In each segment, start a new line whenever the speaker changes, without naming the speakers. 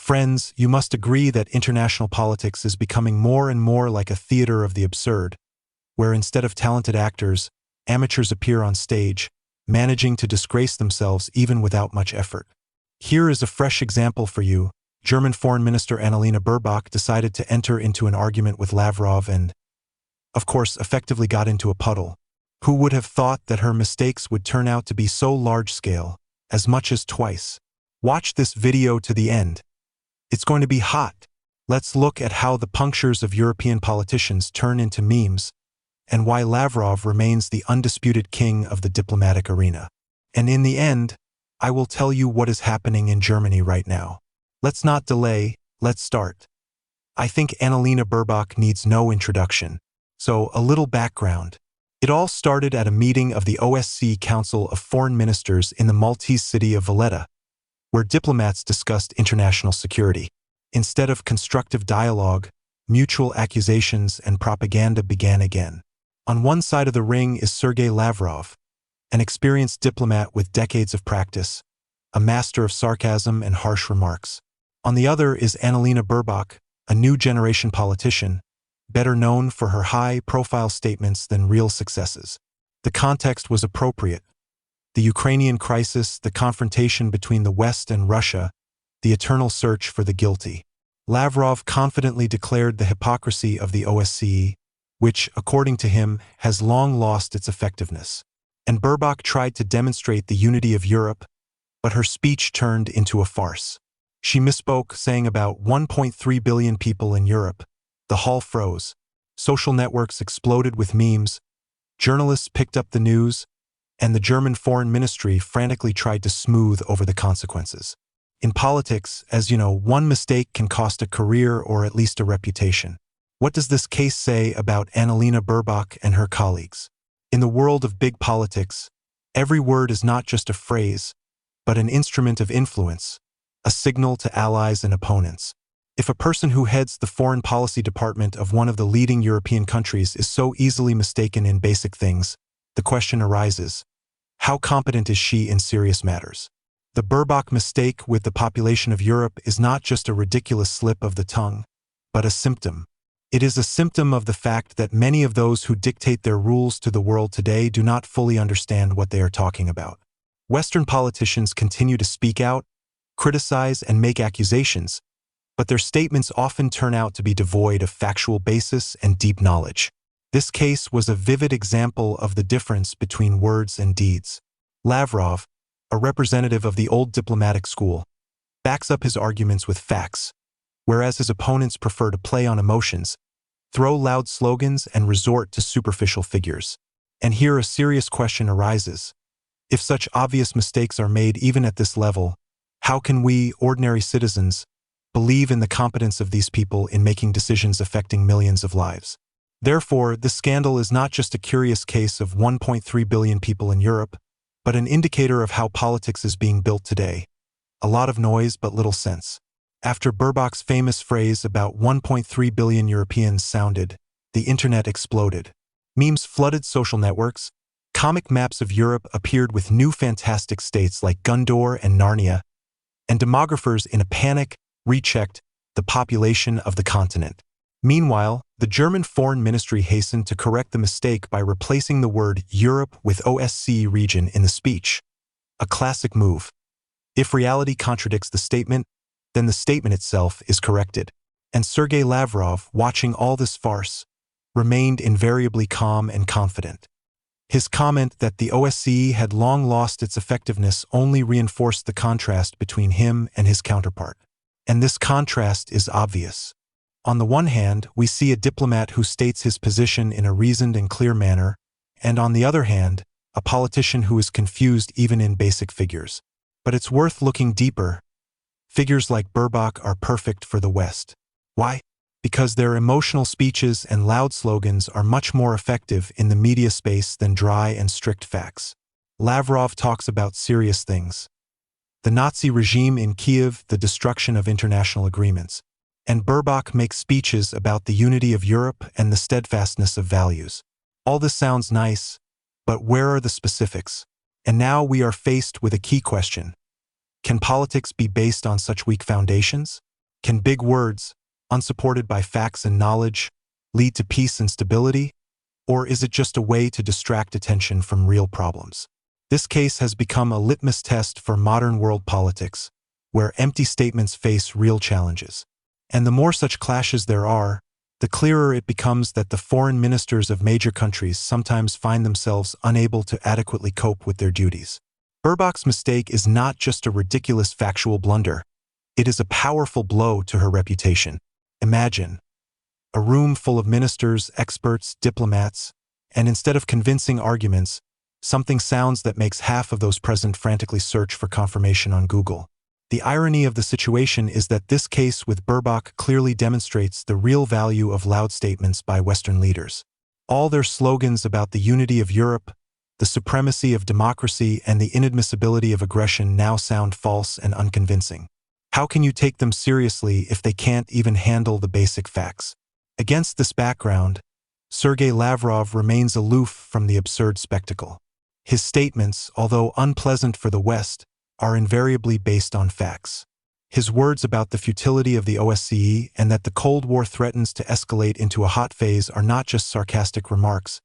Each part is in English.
Friends, you must agree that international politics is becoming more and more like a theater of the absurd, where instead of talented actors, amateurs appear on stage, managing to disgrace themselves even without much effort. Here is a fresh example for you. German Foreign Minister Annalena Baerbock decided to enter into an argument with Lavrov and, of course, effectively got into a puddle. Who would have thought that her mistakes would turn out to be so large-scale, as much as twice? Watch this video to the end. It's going to be hot. Let's look at how the punctures of European politicians turn into memes, and why Lavrov remains the undisputed king of the diplomatic arena. And in the end, I will tell you what is happening in Germany right now. Let's not delay, let's start. I think Annalena Baerbock needs no introduction. So, a little background. It all started at a meeting of the OSCE Council of Foreign Ministers in the Maltese city of Valletta, where diplomats discussed international security. Instead of constructive dialogue, mutual accusations and propaganda began again. On one side of the ring is Sergei Lavrov, an experienced diplomat with decades of practice, a master of sarcasm and harsh remarks. On the other is Annalena Baerbock, a new generation politician, better known for her high-profile statements than real successes. The context was appropriate. The Ukrainian crisis, the confrontation between the West and Russia, the eternal search for the guilty. Lavrov confidently declared the hypocrisy of the OSCE, which, according to him, has long lost its effectiveness. And Baerbock tried to demonstrate the unity of Europe, but her speech turned into a farce. She misspoke, saying about 1.3 billion people in Europe. The hall froze. Social networks exploded with memes. Journalists picked up the news, and the German Foreign Ministry frantically tried to smooth over the consequences. In politics, as you know, one mistake can cost a career or at least a reputation. What does this case say about Annalena Baerbock and her colleagues? In the world of big politics, every word is not just a phrase, but an instrument of influence, a signal to allies and opponents. If a person who heads the foreign policy department of one of the leading European countries is so easily mistaken in basic things, the question arises, how competent is she in serious matters? The Baerbock mistake with the population of Europe is not just a ridiculous slip of the tongue, but a symptom. It is a symptom of the fact that many of those who dictate their rules to the world today do not fully understand what they are talking about. Western politicians continue to speak out, criticize, and make accusations, but their statements often turn out to be devoid of factual basis and deep knowledge. This case was a vivid example of the difference between words and deeds. Lavrov, a representative of the old diplomatic school, backs up his arguments with facts, whereas his opponents prefer to play on emotions, throw loud slogans, and resort to superficial figures. And here a serious question arises. If such obvious mistakes are made even at this level, how can we, ordinary citizens, believe in the competence of these people in making decisions affecting millions of lives? Therefore, this scandal is not just a curious case of 1.3 billion people in Europe, but an indicator of how politics is being built today. A lot of noise but little sense. After Baerbock's famous phrase about 1.3 billion Europeans sounded, the internet exploded. Memes flooded social networks. Comic maps of Europe appeared with new fantastic states like Gondor and Narnia, and demographers in a panic rechecked the population of the continent. Meanwhile, the German Foreign Ministry hastened to correct the mistake by replacing the word Europe with OSCE region in the speech. A classic move. If reality contradicts the statement, then the statement itself is corrected. And Sergei Lavrov, watching all this farce, remained invariably calm and confident. His comment that the OSCE had long lost its effectiveness only reinforced the contrast between him and his counterpart. And this contrast is obvious. On the one hand, we see a diplomat who states his position in a reasoned and clear manner, and on the other hand, a politician who is confused even in basic figures. But it's worth looking deeper. Figures like Baerbock are perfect for the West. Why? Because their emotional speeches and loud slogans are much more effective in the media space than dry and strict facts. Lavrov talks about serious things. The Nazi regime in Kiev, the destruction of international agreements. And Baerbock makes speeches about the unity of Europe and the steadfastness of values. All this sounds nice, but where are the specifics? And now we are faced with a key question. Can politics be based on such weak foundations? Can big words, unsupported by facts and knowledge, lead to peace and stability? Or is it just a way to distract attention from real problems? This case has become a litmus test for modern world politics, where empty statements face real challenges. And the more such clashes there are, the clearer it becomes that the foreign ministers of major countries sometimes find themselves unable to adequately cope with their duties. Baerbock's mistake is not just a ridiculous factual blunder. It is a powerful blow to her reputation. Imagine a room full of ministers, experts, diplomats, and instead of convincing arguments, something sounds that makes half of those present frantically search for confirmation on Google. The irony of the situation is that this case with Baerbock clearly demonstrates the real value of loud statements by Western leaders. All their slogans about the unity of Europe, the supremacy of democracy, and the inadmissibility of aggression now sound false and unconvincing. How can you take them seriously if they can't even handle the basic facts? Against this background, Sergei Lavrov remains aloof from the absurd spectacle. His statements, although unpleasant for the West, are invariably based on facts. His words about the futility of the OSCE and that the Cold War threatens to escalate into a hot phase are not just sarcastic remarks,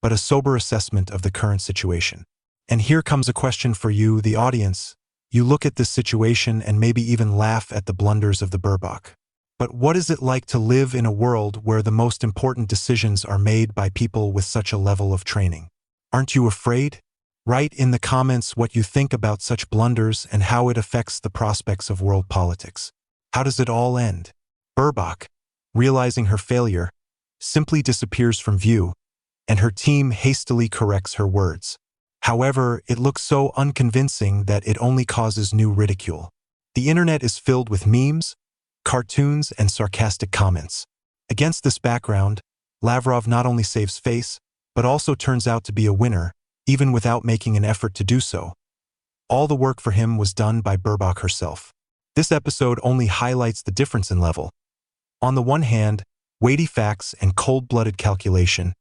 but a sober assessment of the current situation. And here comes a question for you, the audience. You look at this situation and maybe even laugh at the blunders of the Baerbock. But what is it like to live in a world where the most important decisions are made by people with such a level of training? Aren't you afraid? Write in the comments what you think about such blunders and how it affects the prospects of world politics. How does it all end? Baerbock, realizing her failure, simply disappears from view, and her team hastily corrects her words. However, it looks so unconvincing that it only causes new ridicule. The internet is filled with memes, cartoons, and sarcastic comments. Against this background, Lavrov not only saves face, but also turns out to be a winner, even without making an effort to do so. All the work for him was done by Baerbock herself. This episode only highlights the difference in level. On the one hand, weighty facts and cold-blooded calculation.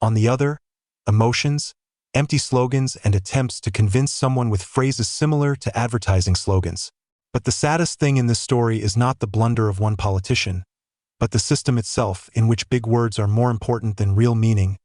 On the other, emotions, empty slogans, and attempts to convince someone with phrases similar to advertising slogans. But the saddest thing in this story is not the blunder of one politician, but the system itself, in which big words are more important than real meaning,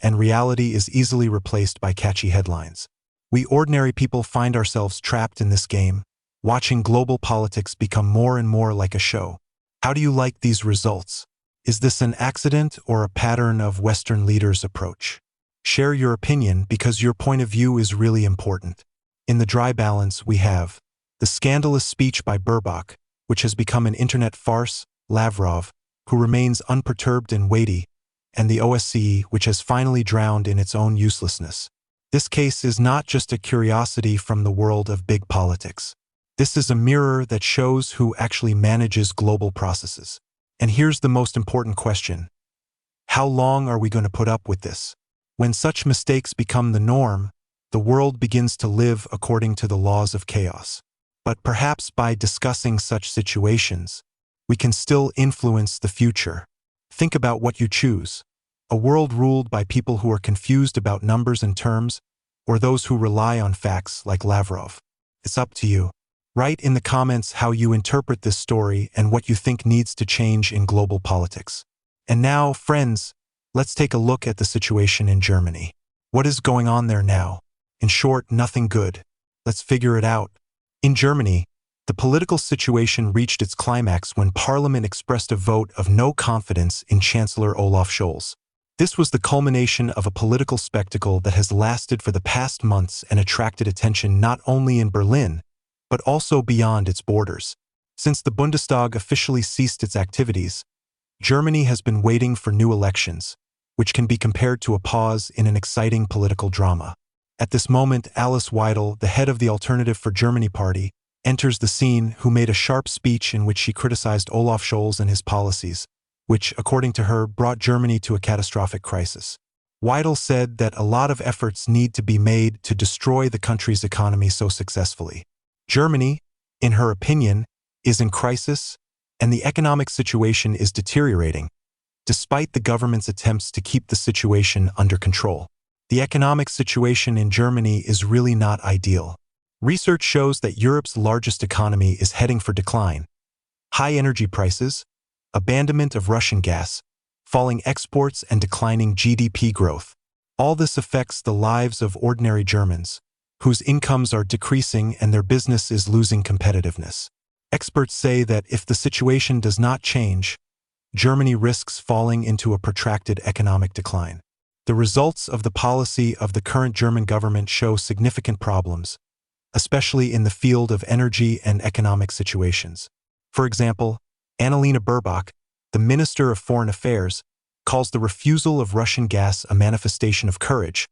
and reality is easily replaced by catchy headlines. We ordinary people find ourselves trapped in this game, watching global politics become more and more like a show. How do you like these results? Is this an accident or a pattern of Western leaders' approach? Share your opinion because your point of view is really important. In the dry balance, we have the scandalous speech by Baerbock, which has become an internet farce, Lavrov, who remains unperturbed and weighty, and the OSCE, which has finally drowned in its own uselessness. This case is not just a curiosity from the world of big politics. This is a mirror that shows who actually manages global processes. And here's the most important question. How long are we going to put up with this? When such mistakes become the norm, the world begins to live according to the laws of chaos. But perhaps by discussing such situations, we can still influence the future. Think about what you choose. A world ruled by people who are confused about numbers and terms, or those who rely on facts like Lavrov. It's up to you. Write in the comments how you interpret this story and what you think needs to change in global politics. And now, friends, let's take a look at the situation in Germany. What is going on there now? In short, nothing good. Let's figure it out. In Germany, the political situation reached its climax when Parliament expressed a vote of no confidence in Chancellor Olaf Scholz. This was the culmination of a political spectacle that has lasted for the past months and attracted attention not only in Berlin, but also beyond its borders. Since the Bundestag officially ceased its activities, Germany has been waiting for new elections, which can be compared to a pause in an exciting political drama. At this moment, Alice Weidel, the head of the Alternative for Germany party, enters the scene, who made a sharp speech in which she criticized Olaf Scholz and his policies, which, according to her, brought Germany to a catastrophic crisis. Weidel said that a lot of efforts need to be made to destroy the country's economy so successfully. Germany, in her opinion, is in crisis, and the economic situation is deteriorating, despite the government's attempts to keep the situation under control. The economic situation in Germany is really not ideal. Research shows that Europe's largest economy is heading for decline. high energy prices, abandonment of Russian gas, falling exports and declining GDP growth. All this affects the lives of ordinary Germans, whose incomes are decreasing and their business is losing competitiveness. Experts say that if the situation does not change, Germany risks falling into a protracted economic decline. The results of the policy of the current German government show significant problems, especially in the field of energy and economic situations. For example, Annalena Baerbock, the Minister of Foreign Affairs, calls the refusal of Russian gas a manifestation of courage,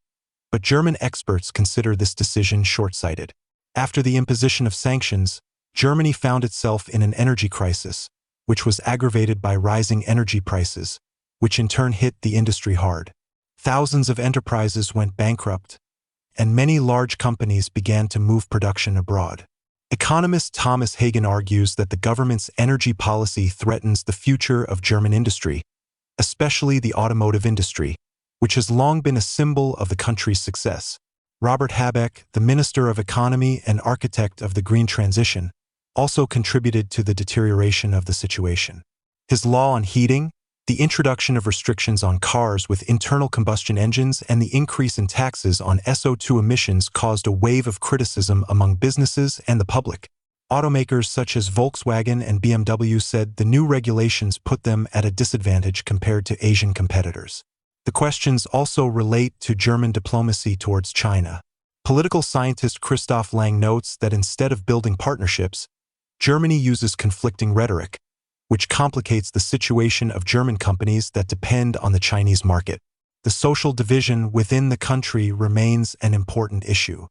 but German experts consider this decision short-sighted. After the imposition of sanctions, Germany found itself in an energy crisis, which was aggravated by rising energy prices, which in turn hit the industry hard. Thousands of enterprises went bankrupt, and many large companies began to move production abroad. Economist Thomas Hagen argues that the government's energy policy threatens the future of German industry, especially the automotive industry, which has long been a symbol of the country's success. Robert Habeck, the Minister of Economy and architect of the Green Transition, also contributed to the deterioration of the situation. His law on heating, the introduction of restrictions on cars with internal combustion engines, and the increase in taxes on SO2 emissions caused a wave of criticism among businesses and the public. Automakers such as Volkswagen and BMW said the new regulations put them at a disadvantage compared to Asian competitors. The questions also relate to German diplomacy towards China. Political scientist Christoph Lang notes that instead of building partnerships, Germany uses conflicting rhetoric, which complicates the situation of German companies that depend on the Chinese market. The social division within the country remains an important issue.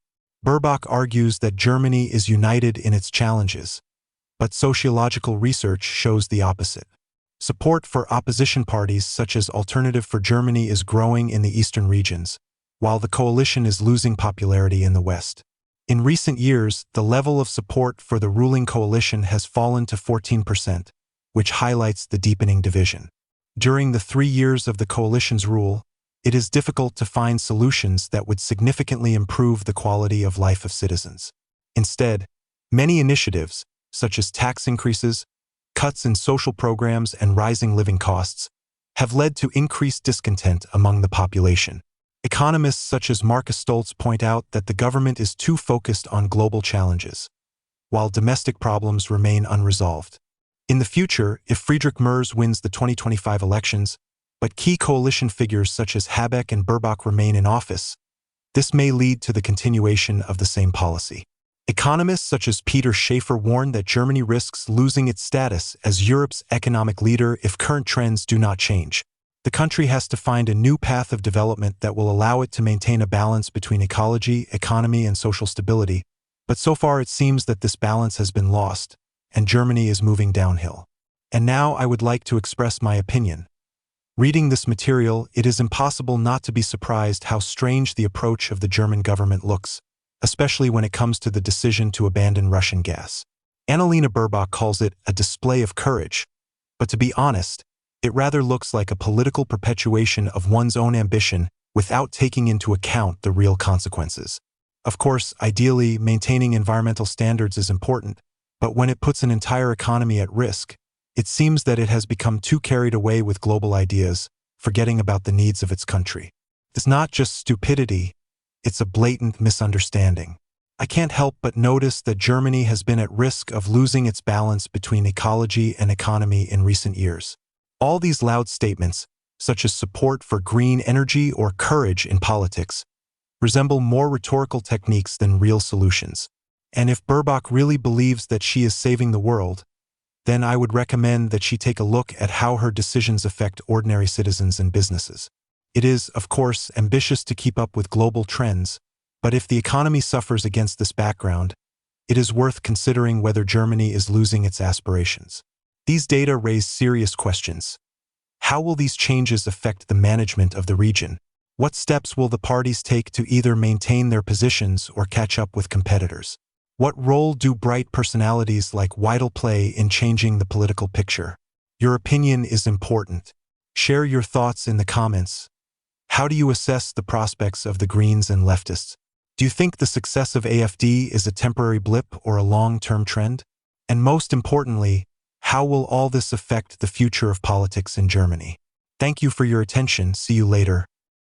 Baerbock argues that Germany is united in its challenges, but sociological research shows the opposite. Support for opposition parties such as Alternative for Germany is growing in the eastern regions, while the coalition is losing popularity in the west. In recent years, the level of support for the ruling coalition has fallen to 14%, which highlights the deepening division. During the 3 years of the coalition's rule, it is difficult to find solutions that would significantly improve the quality of life of citizens. Instead, many initiatives, such as tax increases, cuts in social programs, and rising living costs, have led to increased discontent among the population. Economists such as Markus Stolz point out that the government is too focused on global challenges, while domestic problems remain unresolved. In the future, if Friedrich Merz wins the 2025 elections, but key coalition figures such as Habeck and Baerbock remain in office, this may lead to the continuation of the same policy. Economists such as Peter Schaefer warn that Germany risks losing its status as Europe's economic leader if current trends do not change. The country has to find a new path of development that will allow it to maintain a balance between ecology, economy, and social stability, but so far it seems that this balance has been lost, and Germany is moving downhill. And now I would like to express my opinion. Reading this material, it is impossible not to be surprised how strange the approach of the German government looks, especially when it comes to the decision to abandon Russian gas. Annalena Baerbock calls it a display of courage, but to be honest, it rather looks like a political perpetuation of one's own ambition without taking into account the real consequences. Of course, ideally, maintaining environmental standards is important, but when it puts an entire economy at risk, it seems that it has become too carried away with global ideas, forgetting about the needs of its country. It's not just stupidity, it's a blatant misunderstanding. I can't help but notice that Germany has been at risk of losing its balance between ecology and economy in recent years. All these loud statements, such as support for green energy or courage in politics, resemble more rhetorical techniques than real solutions. And if Baerbock really believes that she is saving the world, then I would recommend that she take a look at how her decisions affect ordinary citizens and businesses. It is, of course, ambitious to keep up with global trends, but if the economy suffers against this background, it is worth considering whether Germany is losing its aspirations. These data raise serious questions. How will these changes affect the management of the region? What steps will the parties take to either maintain their positions or catch up with competitors? What role do bright personalities like Weidel play in changing the political picture? Your opinion is important. Share your thoughts in the comments. How do you assess the prospects of the Greens and leftists? Do you think the success of AfD is a temporary blip or a long-term trend? And most importantly, How will all this affect the future of politics in Germany? Thank you for your attention. See you later.